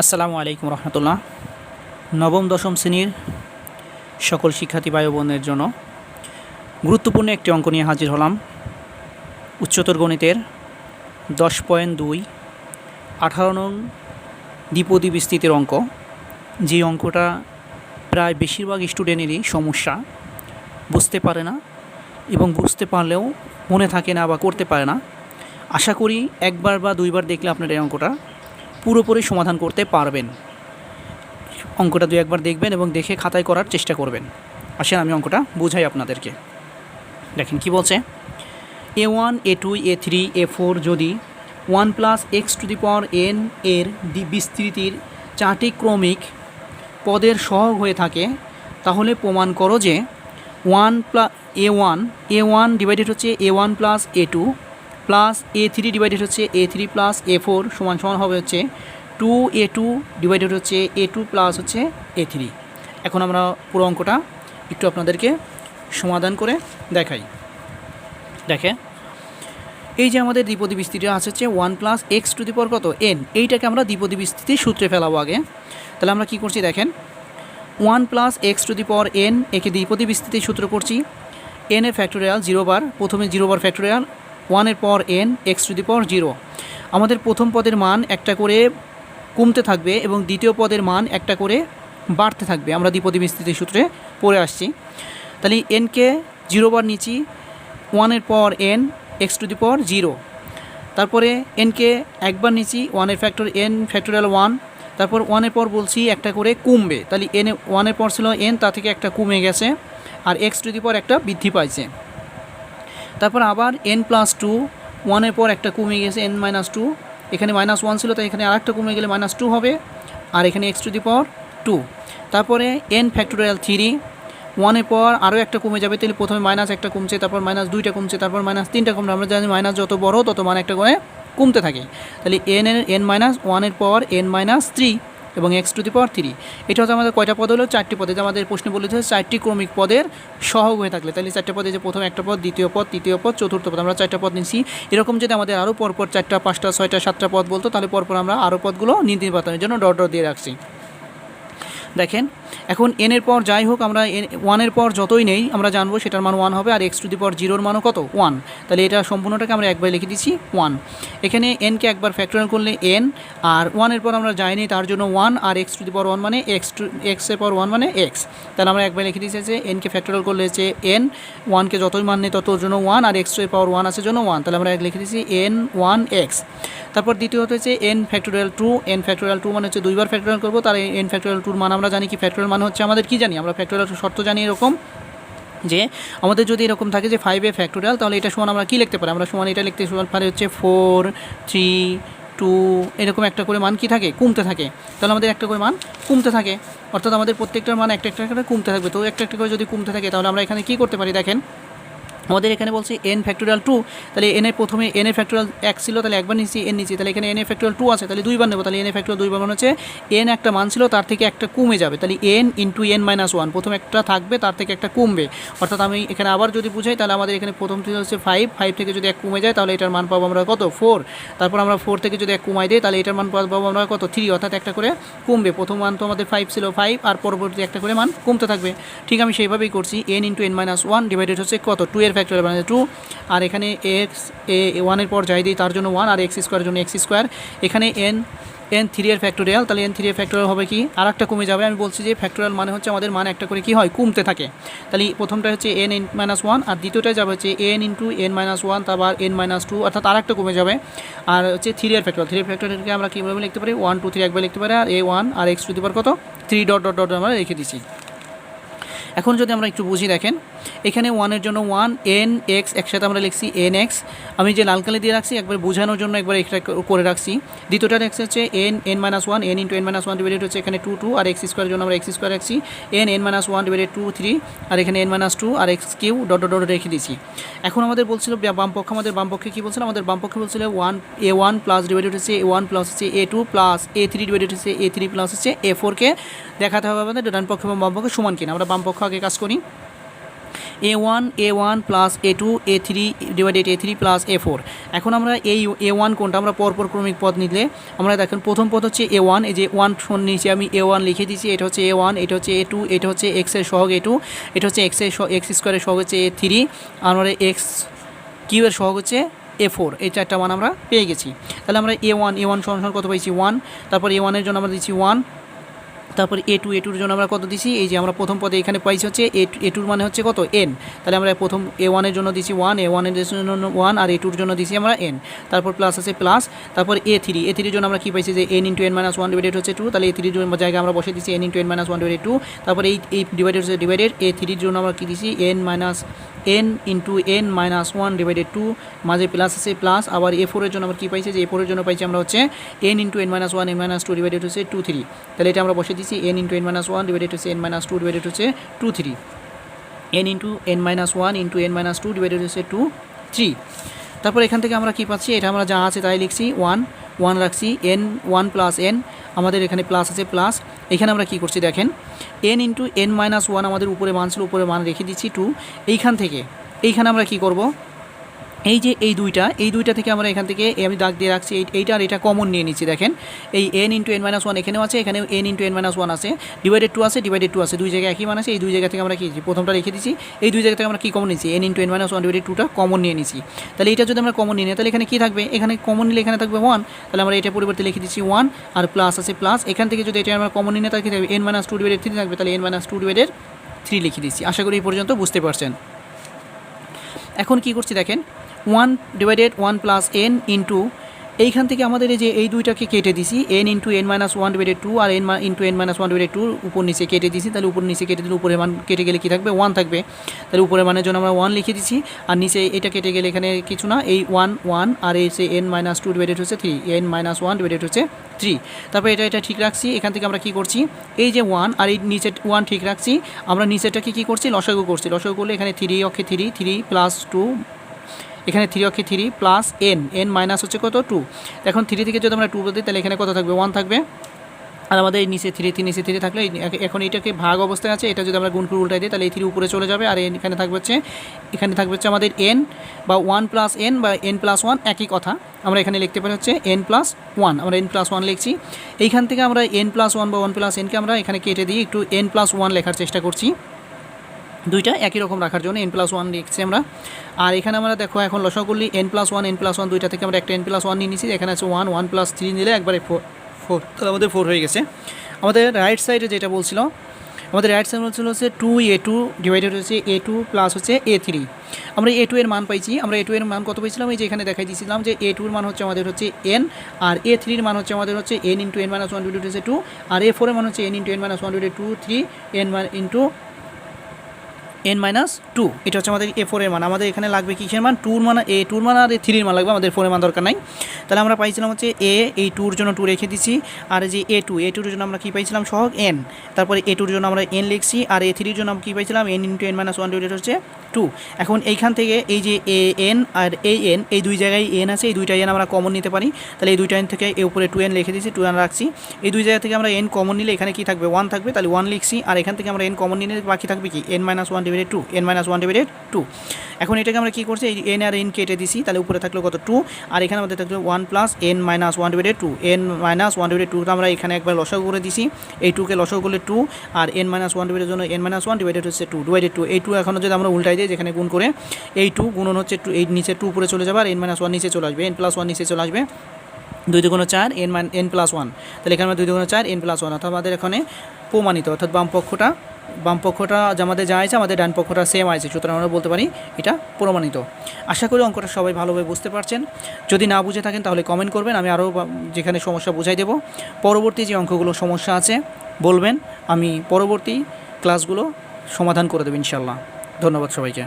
আসসালামু আলাইকুম রহমতুল্লাহ। নবম দশম শ্রেণীর সকল শিক্ষার্থী ভাই বোনের জন্য গুরুত্বপূর্ণ একটি অঙ্ক নিয়ে হাজির হলাম। উচ্চতর গণিতের 10.2 18 নং দ্বিপদী বিস্তৃতির অঙ্ক। যে অঙ্কটা প্রায় বেশিরভাগ স্টুডেন্টেরই সমস্যা, বুঝতে পারে না এবং বুঝতে পারলেও মনে থাকে না বা করতে পারে না। আশা করি একবার বা দুইবার দেখলে আপনার এই অঙ্কটা পুরোপুরি সমাধান করতে পারবেন। অঙ্কটা দুই একবার দেখবেন এবং দেখে খাতায় করার চেষ্টা করবেন। আসেন আমি অঙ্কটা বুঝাই আপনাদেরকে। দেখেন কি বলছে, a1 a2 a3 a4 যদি 1 + x⁴n এর বিস্তৃতির 4টি ক্রমিক পদের সহগ হয়ে থাকে, তাহলে প্রমাণ করো যে a1 ডিভাইডেড হচ্ছে a1 + a2 plus a3 divided হচ্ছে a3 + a4 সমান হবে হচ্ছে 2a2 ডিভাইডেড হচ্ছে a2 প্লাস হচ্ছে a3। এখন আমরা পুরো অঙ্কটা একটু আপনাদেরকে সমাধান করে দেখাই। দেখে এই যে আমাদের দ্বিপদী বিস্তৃতি আছে হচ্ছে 1 + x⁴ কত n, এইটাকে আমরা দ্বিপদী বিস্তৃতির সূত্রে ফেলাবো আগে। তাহলে আমরা কি করছি দেখেন, 1 + x⁴n একে দ্বিপদী বিস্তৃতির সূত্র করছি। n এর ফ্যাক্টোরিয়াল 0 বার, প্রথমে 0 বার ফ্যাক্টোরিয়াল 1 এর পর n x⁴0। আমাদের প্রথম পদের মান একটা করে কমতে থাকবে এবং দ্বিতীয় পদের মান একটা করে বাড়তে থাকবে, আমরা দ্বিপদী বিস্তৃতির সূত্রে পড়ে আসছি। তাহলে nকে 0 বার নিচ্ছি, 1 এর পর n x⁴0। তারপরে nকে একবার নিচ্ছি, 1 এর ফ্যাক্টর n ফ্যাক্টোরিয়াল 1। তারপর 1 এর পর বলছি একটা করে কমবে, তাহলে n 1 এর পর ছিল n, তা থেকে একটা কমে গেছে আর x⁴ একটা বৃদ্ধি পাইছে। তারপর আবার n + 2, 1 এর পর একটা কমে গেছে n - 2, এখানে -1 ছিল তাই এখানে আরেকটা কমে গেলে -2 হবে, আর এখানে x⁴2। তারপরে n ফ্যাক্টোরিয়াল 3, 1 এর পর আরও একটা কমে যাবে, তাহলে প্রথমে একটা কমছে, তারপর -2টা কমছে, তারপর -3টা কমছে। আমরা জানি মাইনাস যত বড় তত মান একটা করে কমতে থাকে। তাহলে n-1 এর পর n-3 এবং x⁴3। এটা হচ্ছে আমাদের কয়টা পদ হলো? 4টি পদে। যে আমাদের প্রশ্নে বলে দিয়েছে 4টি ক্রমিক পদের সহগ হয়ে থাকলে, তাহলে 4টা পদে যে প্রথম একটা পদ, দ্বিতীয় পদ, তৃতীয় পদ, চতুর্থ পদ, আমরা 4টা পদ নিচ্ছি। এরকম যদি আমাদের আরও পরপর 4টা 5টা 6টা 7টা পদ বলতো, তাহলে পরপর আমরা আরও পদগুলো নিতে পারতাম, এর জন্য ডট দিয়ে রাখছি। দেখেন এখন n এর পর যাই হোক, আমরা 1 এর পর যতই নেই আমরা জানবো সেটার মান 1 হবে, আর x⁴0 মানও কত? 1। তাহলে এটা সম্পূর্ণটাকে আমরা একবার লিখে দিচ্ছি 1। এখানে nকে একবার ফ্যাক্টরিয়াল করলে n, আর 1 এর পর আমরা যাইনি তার জন্য 1, আর x⁴1 মানে x এর পর 1 মানে x। তাহলে আমরা একবার লিখে দিচ্ছি যে nকে ফ্যাক্টরিয়াল করলে হচ্ছে n, 1কে যতই মান নেই ততর জন্য 1, আর x⁴1 আছে জন্য 1। তাহলে আমরা লিখে দিচ্ছি n1x। তারপর দ্বিতীয়ত হচ্ছে n ফ্যাক্টোরিয়াল 2, n ফ্যাক্টোরিয়াল 2 মানে হচ্ছে দুইবার ফ্যাক্টোরিয়াল করবো, তার n ফ্যাক্টোরিয়াল 2 মান আমরা জানি কি, ফ্যাক্টোরিয়াল মান হচ্ছে আমাদের কি জানি, আমরা ফ্যাক্টোরিয়াল শর্ত জানি এরকম যে আমাদের যদি এরকম থাকে যে 5a ফ্যাক্টোরিয়াল, তাহলে এটা সমান আমরা কি লিখতে পারি, আমরা সমান এটা লিখতে পারি হচ্ছে 4 3 2, এরকম একটা করে মান কি থাকে, কমতে থাকে। তাহলে আমাদের একটা করে মান কমতে থাকে, অর্থাৎ আমাদের প্রত্যেকটার মান একটা করে কমতে থাকবে। তো একটা করে যদি কমতে থাকে তাহলে আমরা এখানে কি করতে পারি, দেখেন আমাদের এখানে বলছে n ফ্যাক্টোরিয়াল 2, তাহলে n এর প্রথমে n এর ফ্যাক্টোরিয়াল 1 ছিল, তাহলে একবার নিচ্ছি n নিচ্ছি, তাহলে এখানে n এর ফ্যাক্টোরিয়াল 2 আছে, তাহলে দুইবার নেব, তাহলে n এর ফ্যাক্টোরিয়াল দুইবার মানে হচ্ছে n একটা মান ছিল তার থেকে একটা কমে যাবে, তাহলে n × n-1, প্রথমে একটা থাকবে তার থেকে একটা কমবে। অর্থাৎ আমি এখানে আবার যদি বুঝাই, তাহলে আমাদের এখানে প্রথম থেকে হচ্ছে 5 থেকে যদি 1 কমে যায় তাহলে এটার মান পাবো আমরা কত, 4। তারপর আমরা 4 থেকে যদি 1 কমাই দিই তাহলে এটার মান পাবো আমরা কত, 3, অর্থাৎ একটা করে কমবে। প্রথম মান তো আমাদের 5 ছিল 5, আর পরবর্তী একটা করে মান কমতে থাকবে। ঠিক আমি সেইভাবেই করছি, n × n-1 ডিভাইডেড হচ্ছে কত, 2 এর ফ্যাক্টোরিয়াল মানে 2, আর এখানে x 1 এর পর যাই দিই তার জন্য 1, আর x² জন্য x²। এখানে n3 এর ফ্যাক্টোরিয়াল, তাহলে n3 এর ফ্যাক্টোরিয়াল হবে কি, আর একটা কমে যাবে। আমি বলছি যে ফ্যাক্টোরিয়াল মানে হচ্ছে আমাদের মান একটা করে কি হয়, কমতে থাকে। তাহলে প্রথমটা হচ্ছে n-1, আর দ্বিতীয়টা যাবে হচ্ছে n × n-1, তারপর n-2, অর্থাৎ আর একটা কমে যাবে। আর হচ্ছে 3 এর ফ্যাক্টোরিয়াল, 3 এর ফ্যাক্টোরিয়ালকে আমরা কীভাবে লিখতে পারি, 1 2 3 একবার লিখতে পারি, আর a1 আর x⁴ কত 3 ডট আমরা রেখে দিচ্ছি। এখন যদি আমরা একটু বুঝি, দেখেন এখানে 1 এর জন্য 1, n(x) একসাথে আমরা লিখছি nx। আমি যে লাল কালি দিয়ে রাখছি একবার বোঝানোর জন্য একবার এটা করে রাখছি। দ্বিতীয়টা x হচ্ছে n-1, n × n-1 ডিভাইডেড হচ্ছে এখানে 2 2, আর x² জন্য আমরা x² রাখছি, n-1 ডিভাইডেড 2 3, আর এখানে n-2 আর x³ ডট রেখে দিয়েছি। এখন আমাদের বলছিল বামপক্ষ, আমাদের বামপক্ষে কী বলছিল, আমাদের বামপক্ষে বলছিল a1 প্লাস ডিভাইডেড হচ্ছে a1 প্লাস হচ্ছে a2 প্লাস a3 ডিভাইডেড হচ্ছে a3 প্লাস হচ্ছে a4কে দেখাতে হবে আমাদের ডান পক্ষ এবং বাম পক্ষে সমান কিনা। আমরা বাম পক্ষ আগে কাজ করি। A1 plus A2 A3 divided A3 plus A4। এখন আমরা এই A1 কোনটা আমরা পরপর ক্রমিক পদ নিলে আমরা দেখেন প্রথম পদ হচ্ছে A1, এই যে 1 নিচে আমি A1 লিখে দিয়েছি, এটা হচ্ছে A1, এটা হচ্ছে A2, এটা হচ্ছে x এর সহগ A2, এটা হচ্ছে x স্কোয়ারের সহগ হচ্ছে A3, আর আমরা x কিউবের সহগ হচ্ছে A4। এই চারটা মান আমরা পেয়ে গেছি। তাহলে আমরা A1 সমান কত পাইছি 1, তারপর A1 এর জন্য আমরা দিচ্ছি 1, তারপর A2 জন্য আমরা কত দিছি, এই যে আমরা প্রথম পদে এখানে পাইছি হচ্ছে A2 মানে হচ্ছে কত n, তাহলে আমরা প্রথম A1 এর জন্য দিছি 1, A1 এর জন্য 1, আর A2 এর জন্য দিছি আমরা n, তারপর প্লাস আছে প্লাস, তারপর A3 এর জন্য আমরা কি পাইছি যে n × n - 1 ডিভাইডেড হচ্ছে 2, তাহলে A3 এর জায়গায় আমরা বসে দিছি n × n - 1 ডিভাইডেড 2, তারপর এই ডিভাইডেড হচ্ছে ডিভাইডেড A3 এর জন্য আমরা কি দিছি n × n - 1 ডিভাইডেড 2, মাঝে প্লাস আছে প্লাস, আবার A4 এর জন্য আমরা কি পাইছি যে A4 এর জন্য পাইছি আমরা হচ্ছে n × n - 1 n - 2 ডিভাইডেড হচ্ছে 2 3, তাহলে এটা আমরা বসে দিছি n × n - 1 ডিভাইডেড হচ্ছে n - 2 ডিভাইডেড হচ্ছে 2 3, n × n - 1 × n - 2 ডিভাইডেড হচ্ছে 2 3। তারপর এখান থেকে আমরা কি পাচ্ছি, এটা আমরা যা আছে তাই লিখছি 1 রাখছি, n 1 প্লাস n, আমাদের এখানে প্লাস আছে প্লাস, এখানে আমরা কি করছি দেখেন n × n - 1 আমাদের উপরে মান ছিল, উপরে মান রেখে দিচ্ছি 2, এইখানে আমরা কি করব, এই যে এই দুইটা থেকে আমরা এখান থেকে আমি দাগ দিয়ে রাখছি, এইটা আর এটা কমন নিয়ে নিচ্ছি। দেখেন এই n × n - 1 এখানেও আছে, এখানেও n × n - 1 আছে, ডিভাইডেড 2 আছে, দুই জায়গায় একই মান আছে, এই দুই জায়গা থেকে আমরা কি প্রথমটা রেখে দিচ্ছি, এই দুই জায়গা থেকে আমরা কি কমন নিচ্ছি n × n - 1 ডিভাইডেড 2টা কমন নিয়ে নিচ্ছি। তাহলে এটা যদি আমরা কমন নিই তাহলে এখানে কি থাকবে, এখানে কমন নিলে এখানে থাকবে 1, তাহলে আমরা এটা পরিবর্তে লিখে দিচ্ছি 1, আর প্লাস আছে প্লাস, এখান থেকে যদি এটা আমরা কমন নিই তাহলে কি থাকবে n - 2 ডিভাইডেড 3 থাকবে, তাহলে n - 2 ডিভাইডেড 3 লিখে দিচ্ছি। আশা করি এই পর্যন্ত বুঝতে পারছেন। এখন কি করছি দেখেন 1 ডিভাইডেড 1 প্লাস n ইন্টু, এইখান থেকে আমাদের এই যে এই দুইটাকে কেটে দিছি n × n - 1 ডিভাইডেড 2 আর n × n - 1 ডিভাইডেড 2 উপর নিচে কেটে দিছি, তাহলে উপর নিচে কেটে দিলে উপরের মান কেটে গেলে কি থাকবে 1 থাকবে, তাহলে উপরের মানের জন্য আমরা 1 লিখে দিছি, আর নিচে এটা কেটে গেলে এখানে কিছু না, এই 1 আর এই যে n - 2 ডিভাইডেড হচ্ছে 3, n - 1 ডিভাইডেড হচ্ছে 3। তারপর এটা ঠিক রাখছি, এখান থেকে আমরা কি করছি এই যে 1 আর এই নিচে 1 ঠিক রাখছি, আমরা নিচেটাকে কি করছি লসাগু করলে এখানে 3 অক্ষে 3 প্লাস 2, এখানে 3 অক্ষে 3 প্লাস n মাইনাস হচ্ছে কত 2, এখন 3 থেকে যদি আমরা 2 বলি তাহলে এখানে কত থাকবে 1 থাকবে, আর আমাদের এই নিচে 3 থাকলে এখন এটাকে ভাগ অবস্থায় আছে, এটা যদি আমরা গুণ করে উল্টাই দিই তাহলে এই 3 উপরে চলে যাবে, আর এখানে থাকবে হচ্ছে আমাদের n বা 1 প্লাস n বা n প্লাস 1 একই কথা, আমরা এখানে লিখতে পারি হচ্ছে n প্লাস 1, আমরা n প্লাস 1 লিখছি। এইখান থেকে আমরা n প্লাস 1 বা 1 প্লাস nকে আমরা এখানে কেটে দিই, একটু n প্লাস 1 লেখার চেষ্টা করছি, দুইটা একই রকম রাখার জন্য n প্লাস 1 লিখছি আমরা। আর এখানে আমরা দেখো এখন লসাগু করলে n প্লাস 1 দুইটা থেকে আমরা একটা n প্লাস 1 নিয়ে নিচ্ছি, এখানে আছে 1 প্লাস 3 নিলে একবারে 4, তাহলে আমাদের 4 হয়ে গেছে। আমাদের রাইট সাইডে যেটা বলছিল, আমাদের রাইট সাইড বলছিল হচ্ছে 2a2 ডিভাইডেড হচ্ছে a2 প্লাস হচ্ছে a3। আমরা a2 এর মান পাইছি, আমরা a2 এর মান কত পেয়েছিলাম, এই যে এখানে দেখাই দিয়েছিলাম যে a2 এর মান হচ্ছে আমাদের হচ্ছে n, আর a3 এর মান হচ্ছে আমাদের হচ্ছে n × n - 1 ডিভাইডেড হচ্ছে 2, আর a4 এর মান হচ্ছে n × n - 1 divided 2 3 n × n - 2। এটা হচ্ছে আমাদের a4 এর মান। আমাদের এখানে লাগবে কিসের মান, 2 এর মান, a2 এর মান আর a3 এর মান লাগবে, আমাদের 4 এর মান দরকার নাই। তাহলে আমরা পাইছিলাম হচ্ছে এই 2 এর জন্য 2 রেখে দিছি, আর যে a2 এর জন্য আমরা কি পাইছিলাম সহগ n, তারপরে a2 এর জন্য আমরা n লিখছি, আর a3 এর জন্য আমরা কি পাইছিলাম n × n - 1 ডিভাইডেড হচ্ছে 2। এখন এইখান থেকে এই যে n আর এই n, এই দুই জায়গায় n আছে, এই দুইটা n আমরা কমন নিতে পারি, তাহলে এই দুইটা n থেকে এই উপরে 2n লিখে দিয়েছি, 2n রাখছি, এই দুই জায়গা থেকে আমরা n কমন নিলে এখানে কি থাকবে 1 থাকবে, তাহলে 1 লিখছি, আর এখান থেকে আমরা n কমন নিলে বাকি থাকবে কি n - 1 ডিভাইডেড 2, n - 1 ডিভাইডেড 2। এখন এটাকে আমরা কি করছি, এই n আর n কেটে দিছি, তাহলে উপরে থাকলো কত 2, আর এখানে আমাদের থাকলো 1 plus n - 1 divided 2, n - 1 divided 2 আমরা এখানে একবার লসাগু করে দিছি, এই 2 কে লসাগু করলে 2, আর n - 1 ডিভাইডের জন্য n - 1 ডিভাইডেড হচ্ছে 2 ডিভাইডেড 2, এই 2 এখন যদি আমরা উল্টাই দিই যেখানে গুণ করে, এই 2 গুণন হচ্ছে 2, এই নিচে 2 উপরে চলে যাবে, আর n - 1 নিচে চলে আসবে, n প্লাস 1 নিচে চলে আসবে, 2 × 4 n প্লাস 1, তাহলে এখানে 2 × 4 n প্লাস 1, অর্থাৎ আমাদের এখানে প্রমাণিত, অর্থাৎ বাম পক্ষটা আমাদের যা আছে আমাদের ডান পক্ষটা সেম আছে, সুতরাং আমরা বলতে পারি এটা প্রমাণিত। আশা করি অঙ্কটা সবাই ভালোভাবে বুঝতে পারছেন। যদি না বুঝে থাকেন তাহলে কমেন্ট করবেন, আমি আরও যেখানে সমস্যা বুঝাই দেব। পরবর্তী যে অঙ্কগুলো সমস্যা আছে বলবেন, আমি পরবর্তী ক্লাসগুলো সমাধান করে দেব ইনশাল্লাহ। ধন্যবাদ সবাইকে।